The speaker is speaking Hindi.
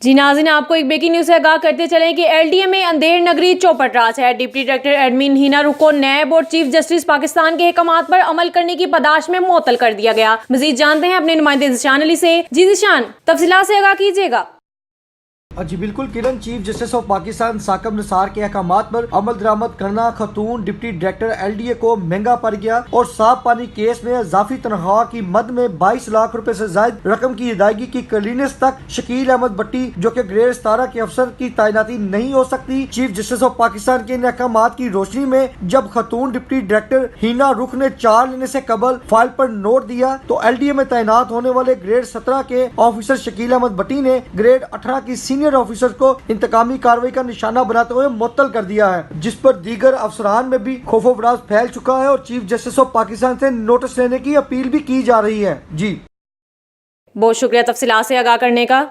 जी नाज़रीन, आपको एक ब्रेकिंग न्यूज से आगाह करते चलें कि LDA में अंधेर नगरी चोपट राज है। डिप्टी डायरेक्टर एडमिन हिना रुख को नैब और चीफ जस्टिस पाकिस्तान के एहकामात पर अमल करने की पादाश में मुअत्तल कर दिया गया। मजीद जानते हैं अपने नुमाइंदे जिशान अली से। जी जिशान, तफसीलात से आगाह कीजिएगा। जी बिल्कुल Kiran, chief justice of Pakistan Saqib Nisar के अहकामात पर अमल दरामद करना खातून डिप्टी डायरेक्टर LDA को महंगा पड़ गया और साफ पानी केस में इजाफी तनख्वाह की मद में 22 लाख रुपए से जायद रकम की अदायगी की क्लीनेस तक शकील भट्टी जो कि ग्रेड 17 के अफसर की तैनाती नहीं हो सकती। चीफ जस्टिस ऑफ पाकिस्तान के इन अहकामात की रोशनी में जब खातून डिप्टी डायरेक्टर हिना रुख ने चार्ज लेने से कबल फाइल पर नोट दिया तो LDA में तैनात होने वाले ग्रेड 17 के ऑफिसर शकील भट्टी ने ग्रेड 18 की सीनियर ऑफिसर को इंतकामी कार्रवाई का निशाना बनाते हुए मुअत्तल कर दिया है, जिस पर दीगर अफसरान में भी खौफो फराज फैल चुका है और चीफ जस्टिस ऑफ पाकिस्तान से नोटिस लेने की अपील भी की जा रही है। जी बहुत शुक्रिया तफसीलात से आगाह करने का।